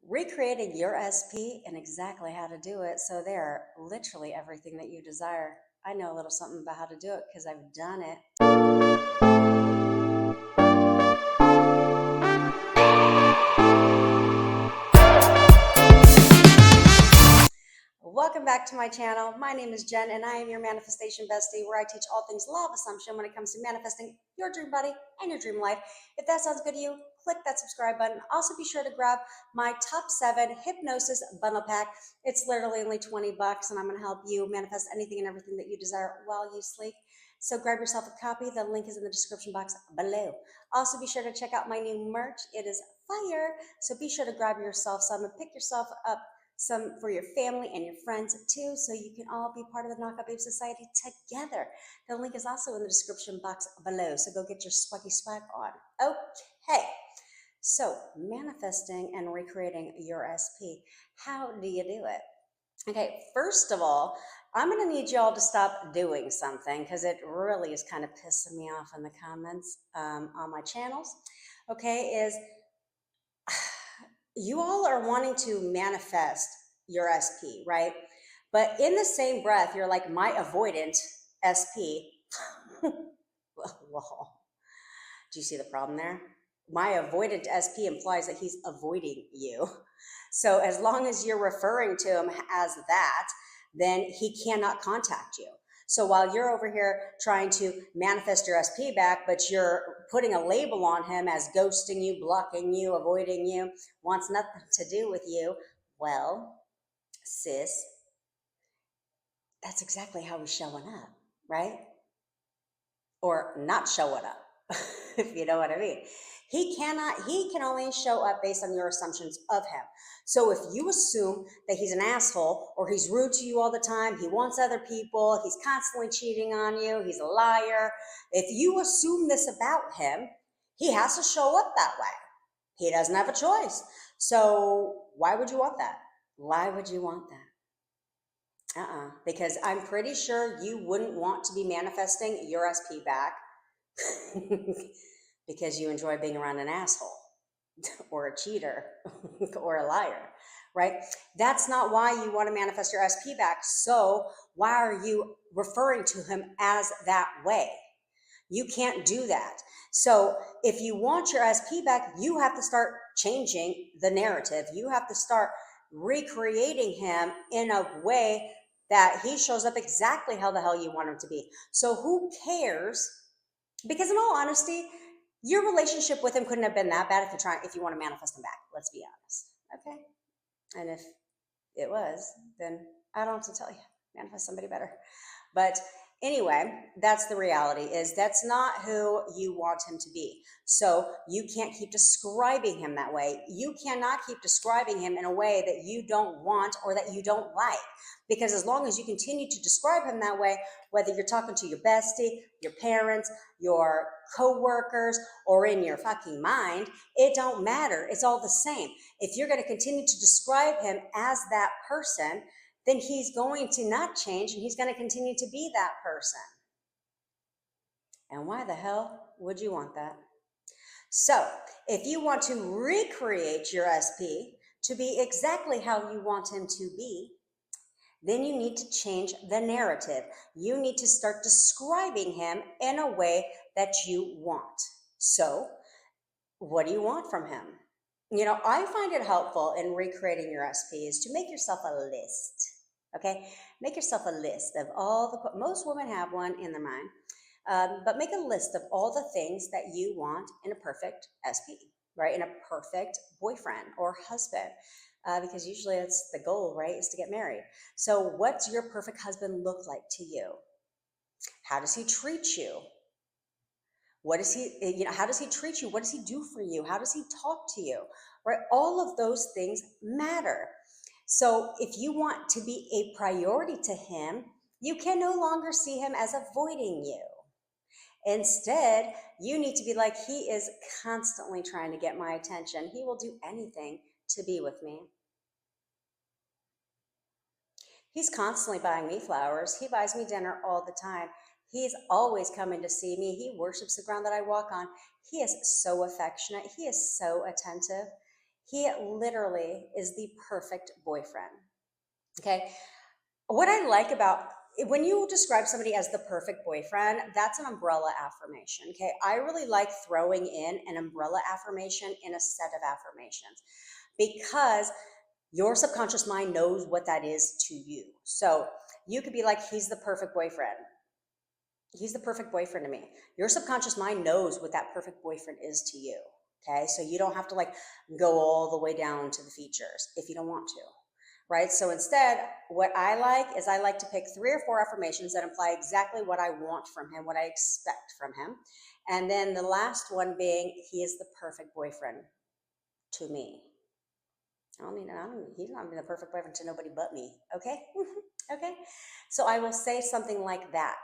recreating your SP and exactly how to do it. So they're literally everything that you desire. I know a little something about how to do it because I've done it. Welcome back to my channel. My name is Jen and I am your manifestation bestie, where I teach all things law of assumption when it comes to manifesting your dream body and your dream life. If that sounds good to you, click that subscribe button. Also be sure to grab my top 7 hypnosis bundle pack. It's literally only $20 and I'm going to help you manifest anything and everything that you desire while you sleep. So grab yourself a copy. The link is in the description box below. Also be sure to check out my new merch. It is fire. So be sure to grab yourself some and pick yourself up some for your family and your friends too, so you can all be part of the Knockout Babe Society together. The link is also in the description box below, so go get your swaggy swag on. Okay, so manifesting and recreating your SP. How do you do it? Okay, first of all, I'm going to need y'all to stop doing something because it really is kind of pissing me off in the comments on my channels. Okay, is you all are wanting to manifest your SP, right? But in the same breath, you're like, my avoidant SP. Well, do you see the problem there? My avoidant SP implies that he's avoiding you. So as long as you're referring to him as that, then he cannot contact you. So while you're over here trying to manifest your SP back, but you're putting a label on him as ghosting you, blocking you, avoiding you, wants nothing to do with you, well, sis, that's exactly how he's showing up, right? Or not showing up, if you know what I mean. He can only show up based on your assumptions of him. So if you assume that he's an asshole or he's rude to you all the time, he wants other people, he's constantly cheating on you, he's a liar, if you assume this about him, he has to show up that way. He doesn't have a choice. So why would you want that? Why would you want that? Because I'm pretty sure you wouldn't want to be manifesting your SP back because you enjoy being around an asshole or a cheater or a liar, right? That's not why you want to manifest your SP back. So why are you referring to him as that way? You can't do that. So if you want your SP back, you have to start changing the narrative. You have to start recreating him in a way that he shows up exactly how the hell you want him to be. So who cares? Because in all honesty, your relationship with him couldn't have been that bad if you want to manifest him back. Let's be honest. Okay. And if it was, then I don't have to tell you, manifest somebody better. But anyway, that's the reality, is that's not who you want him to be. So you can't keep describing him that way. You cannot keep describing him in a way that you don't want or that you don't like. Because as long as you continue to describe him that way, whether you're talking to your bestie, your parents, your co-workers, or in your fucking mind, it don't matter. It's all the same. If you're going to continue to describe him as that person, then he's going to not change and he's going to continue to be that person. And why the hell would you want that? So if you want to recreate your SP to be exactly how you want him to be, then you need to change the narrative. You need to start describing him in a way that you want. So what do you want from him? You know, I find it helpful in recreating your SP is to make yourself a list. Okay, make yourself a list of all the, most women have one in their mind, but make a list of all the things that you want in a perfect SP, right? In a perfect boyfriend or husband, because usually it's the goal, right? Is to get married. So what's your perfect husband look like to you? How does he treat you? What is he, you know, how does he treat you? What does he do for you? How does he talk to you? Right? All of those things matter. So if you want to be a priority to him, you can no longer see him as avoiding you. Instead, you need to be like, he is constantly trying to get my attention. He will do anything to be with me. He's constantly buying me flowers. He buys me dinner all the time. He's always coming to see me. He worships the ground that I walk on. He is so affectionate. He is so attentive. He literally is the perfect boyfriend. Okay. What I like about when you describe somebody as the perfect boyfriend, that's an umbrella affirmation. Okay. I really like throwing in an umbrella affirmation in a set of affirmations because your subconscious mind knows what that is to you. So you could be like, he's the perfect boyfriend. He's the perfect boyfriend to me. Your subconscious mind knows what that perfect boyfriend is to you. Okay. So you don't have to like go all the way down to the features if you don't want to. Right. So instead, what I like is I like to pick 3 or 4 affirmations that imply exactly what I want from him, what I expect from him. And then the last one being, he is the perfect boyfriend to me. He's not being the perfect boyfriend to nobody but me. Okay. Okay. So I will say something like that.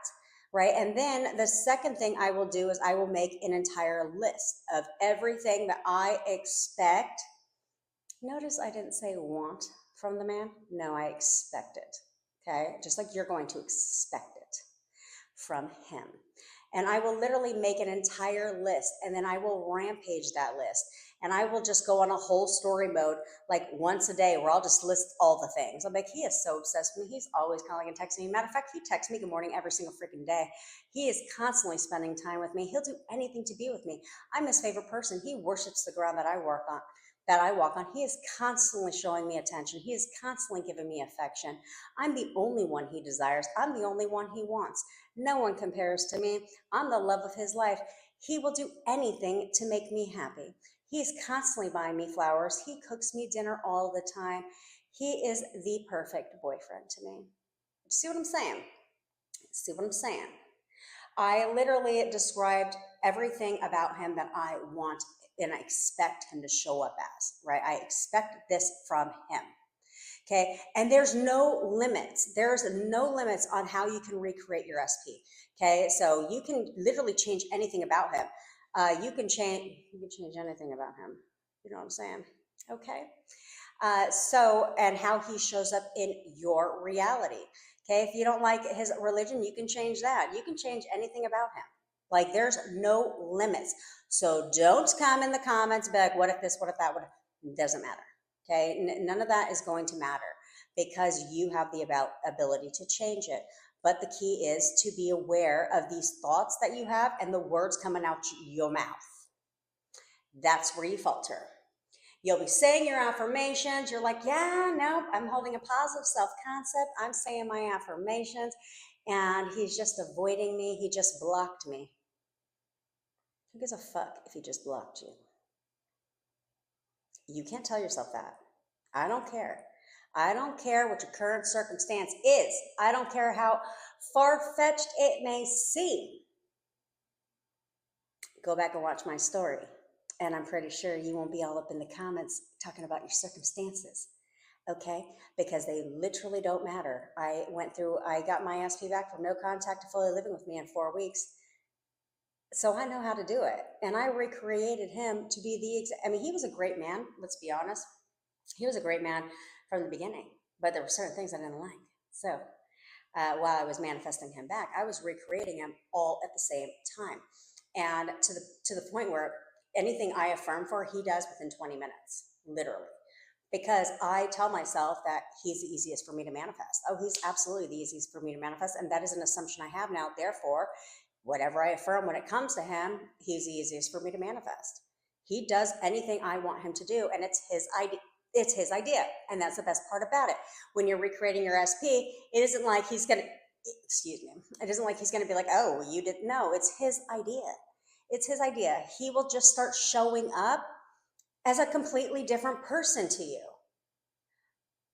Right. And then the second thing I will do is I will make an entire list of everything that I expect. Notice I didn't say want from the man. No, I expect it. Okay. Just like you're going to expect it from him. And I will literally make an entire list and then I will rampage that list. And I will just go on a whole story mode, like once a day, where I'll just list all the things. I'm like, he is so obsessed with me. He's always calling and texting me. Matter of fact, he texts me good morning every single freaking day. He is constantly spending time with me. He'll do anything to be with me. I'm his favorite person. He worships the ground that I work on. That I walk on. He is constantly showing me attention. He is constantly giving me affection. I'm the only one he desires. I'm the only one he wants. No one compares to me. I'm the love of his life. He will do anything to make me happy. He's constantly buying me flowers. He cooks me dinner all the time. He is the perfect boyfriend to me. See what I'm saying? See what I'm saying? I literally described everything about him that I want and I expect him to show up as, right? I expect this from him. Okay. And there's no limits. There's no limits on how you can recreate your SP. Okay. So you can literally change anything about him. You can change anything about him. You know what I'm saying? Okay. And how he shows up in your reality. Okay. If you don't like his religion, you can change that. You can change anything about him. Like there's no limits. So don't come in the comments, be like, what if this, what if that, what if, it doesn't matter. Okay. None of that is going to matter because you have the ability to change it. But the key is to be aware of these thoughts that you have and the words coming out your mouth. That's where you falter. You'll be saying your affirmations. You're like, yeah, no, I'm holding a positive self concept. I'm saying my affirmations, and he's just avoiding me. He just blocked me. Who gives a fuck if he just blocked you? You can't tell yourself that. I don't care. I don't care what your current circumstance is. I don't care how far fetched it may seem. Go back and watch my story. And I'm pretty sure you won't be all up in the comments talking about your circumstances. Okay? Because they literally don't matter. I got my SP back from no contact to fully living with me in 4 weeks. So I know how to do it. And I recreated him to be he was a great man, let's be honest. He was a great man from the beginning, but there were certain things I didn't like. So while I was manifesting him back, I was recreating him all at the same time. And to the point where anything I affirm for, he does within 20 minutes, literally. Because I tell myself that he's the easiest for me to manifest. Oh, he's absolutely the easiest for me to manifest. And that is an assumption I have now. Therefore, whatever I affirm when it comes to him, he's the easiest for me to manifest. He does anything I want him to do, and it's his idea. It's his idea. And that's the best part about it. When you're recreating your SP, it isn't like he's going to, excuse me, it isn't like he's going to be like, oh, you didn't know. It's his idea. It's his idea. He will just start showing up as a completely different person to you.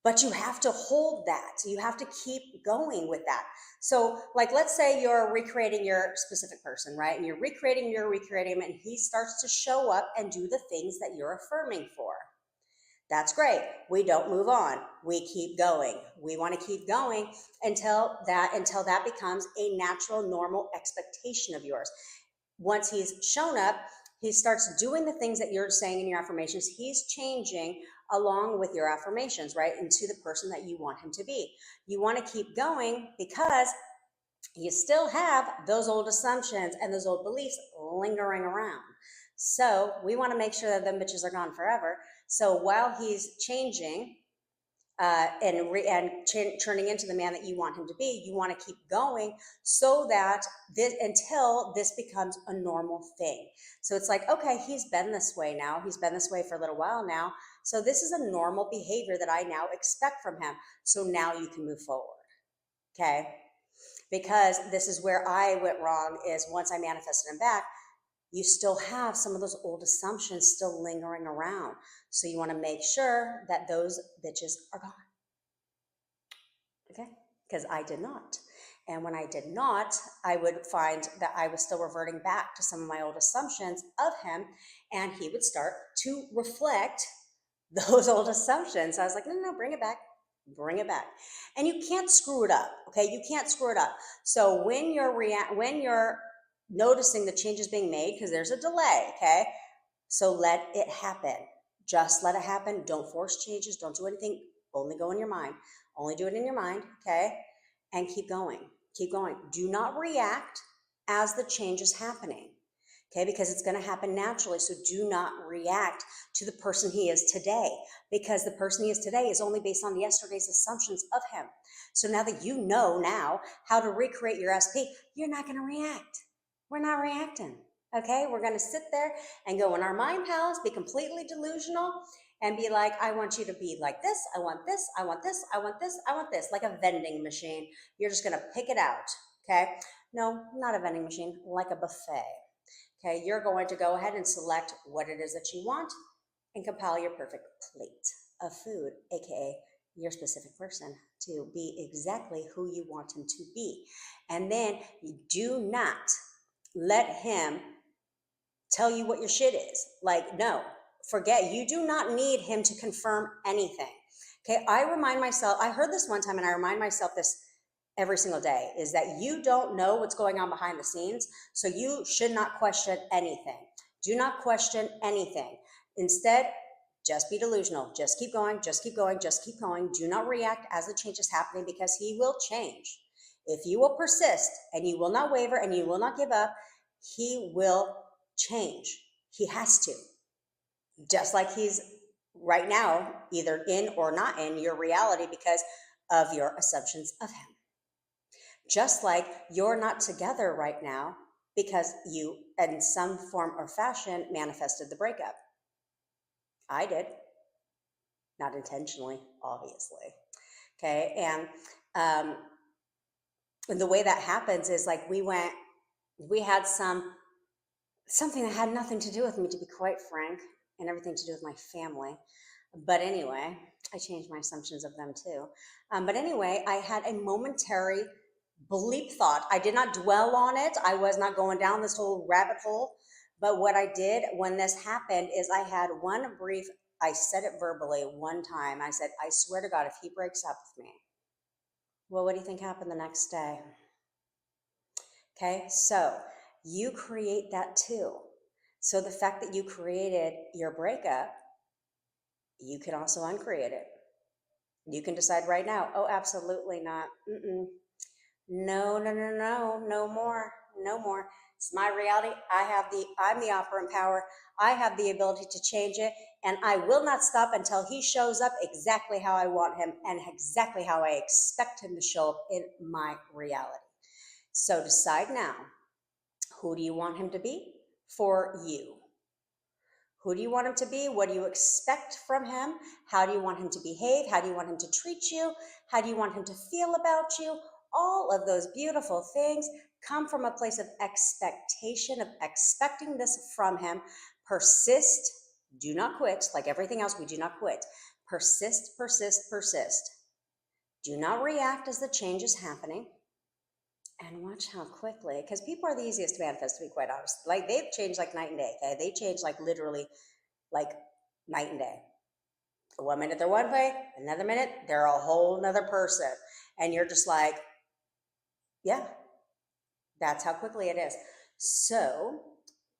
But you have to hold that. You have to keep going with that. So, like, let's say you're recreating your specific person, right? And you're recreating him, and he starts to show up and do the things that you're affirming for. That's great. We don't move on. We keep going. We want to keep going until that becomes a natural, normal expectation of yours. Once he's shown up, he starts doing the things that you're saying in your affirmations. He's changing along with your affirmations, right? Into the person that you want him to be. You want to keep going because you still have those old assumptions and those old beliefs lingering around. So we want to make sure that them bitches are gone forever. So while he's changing, turning into the man that you want him to be, you want to keep going so that until this becomes a normal thing. So it's like, okay, he's been this way now. He's been this way for a little while now. So this is a normal behavior that I now expect from him. So now you can move forward. Okay. Because this is where I went wrong, is once I manifested him back, you still have some of those old assumptions still lingering around. So you want to make sure that those bitches are gone. Okay? Because I did not. And when I did not, I would find that I was still reverting back to some of my old assumptions of him, and he would start to reflect those old assumptions. So I was like, no, bring it back. Bring it back. And you can't screw it up. Okay? You can't screw it up. So when you're noticing the changes being made, because there's a delay, okay? So let it happen. Just let it happen. Don't force changes. Don't do anything. Only go in your mind. Only do it in your mind, okay? And keep going. Keep going. Do not react as the change is happening, okay? Because it's going to happen naturally. So do not react to the person he is today, because the person he is today is only based on yesterday's assumptions of him. So now that you know now how to recreate your SP, you're not going to react. We're not reacting, okay? We're going to sit there and go in our mind palace, be completely delusional, and be like, I want you to be like this. I want this. I want this. I want this. I want this. Like a vending machine. You're just going to pick it out, okay? No, not a vending machine, like a buffet, okay? You're going to go ahead and select what it is that you want and compile your perfect plate of food, aka your specific person, to be exactly who you want him to be. And then you do not let him tell you what your shit is. Like, no, forget. You do not need him to confirm anything. Okay, I remind myself, I heard this one time and I remind myself this every single day, is that you don't know what's going on behind the scenes, so you should not question anything. Do not question anything. Instead, just be delusional. Just keep going, just keep going, just keep going. Do not react as the change is happening, because he will change. If you will persist and you will not waver and you will not give up, he will change. He has to. Just like he's right now, either in or not in your reality because of your assumptions of him. Just like you're not together right now because you, in some form or fashion, manifested the breakup. I did. Not intentionally, obviously. Okay. And the way that happens is like we had something that had nothing to do with me, to be quite frank, and everything to do with my family. But anyway, I changed my assumptions of them too. But anyway, I had a momentary bleep thought. I did not dwell on it. I was not going down this whole rabbit hole. But what I did when this happened is I had one brief, I said it verbally one time. I said, I swear to God, if he breaks up with me, well, what do you think happened the next day? Okay, so you create that too. So the fact that you created your breakup, you can also uncreate it. You can decide right now, oh, absolutely not. No, no more, no more. It's my reality. I'm the operant power. I have the ability to change it, and I will not stop until he shows up exactly how I want him and exactly how I expect him to show up in my reality. So decide now, who do you want him to be for you? Who do you want him to be? What do you expect from him? How do you want him to behave? How do you want him to treat you? How do you want him to feel about you? All of those beautiful things come from a place of expectation, of expecting this from him. Persist. Do not quit. Like everything else, we do not quit. Persist, persist, persist. Do not react as the change is happening. And watch how quickly, because people are the easiest to manifest, to be quite honest. Like they've changed like night and day. Okay, they change like literally like night and day. 1 minute they're one way, another minute they're a whole nother person, and you're just like, yeah, that's how quickly it is. So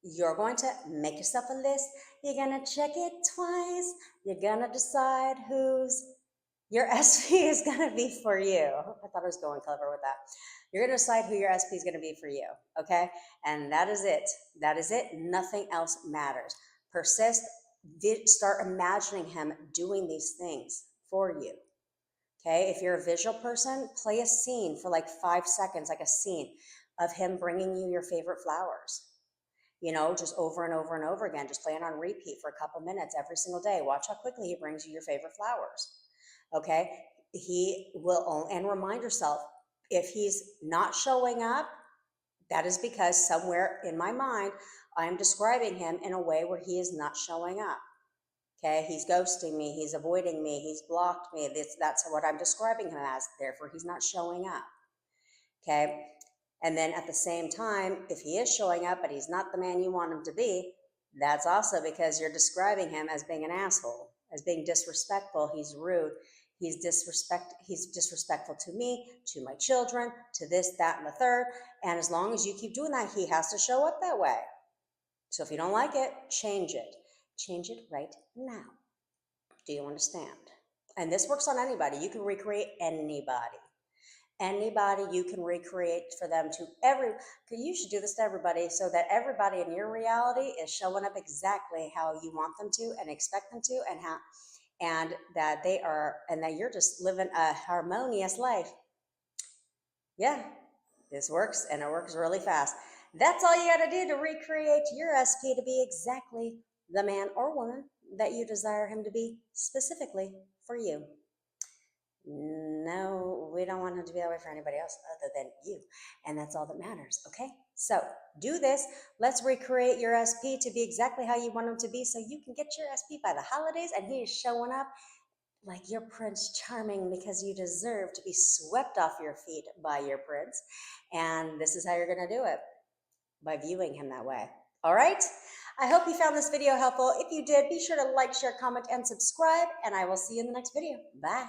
you're going to make yourself a list. You're gonna check it twice. You're gonna decide who's your SP is gonna be for you. I thought I was going clever with that. You're going to decide who your SP is going to be for you, okay? And that is it. That is it. Nothing else matters. Persist, start imagining him doing these things for you. Okay, if you're a visual person, play a scene for like 5 seconds, like a scene of him bringing you your favorite flowers. Just over and over and over again. Just play it on repeat for a couple minutes every single day. Watch how quickly he brings you your favorite flowers. Okay, he will, and remind yourself, if he's not showing up, that is because somewhere in my mind, I'm describing him in a way where he is not showing up. Okay, he's ghosting me, he's avoiding me, he's blocked me. That's what I'm describing him as. Therefore, he's not showing up. Okay, and then at the same time, if he is showing up, but he's not the man you want him to be, that's also because you're describing him as being an asshole, as being disrespectful. He's rude. He's disrespectful to me, to my children, to this, that, and the third. And as long as you keep doing that, he has to show up that way. So if you don't like it, change it. Change it right now. Do you understand? And this works on anybody. You can recreate anybody. Anybody you can recreate for them to you should do this to everybody so that everybody in your reality is showing up exactly how you want them to and expect them to, and that you're just living a harmonious life. Yeah, this works, and it works really fast. That's all you got to do to recreate your SP to be exactly the man or woman that you desire him to be specifically for you. No, we don't want him to be that way for anybody else other than you. And that's all that matters, okay? So do this. Let's recreate your SP to be exactly how you want him to be so you can get your SP by the holidays and he is showing up like your Prince Charming because you deserve to be swept off your feet by your prince. And this is how you're going to do it, by viewing him that way. All right? I hope you found this video helpful. If you did, be sure to like, share, comment, and subscribe, and I will see you in the next video. Bye.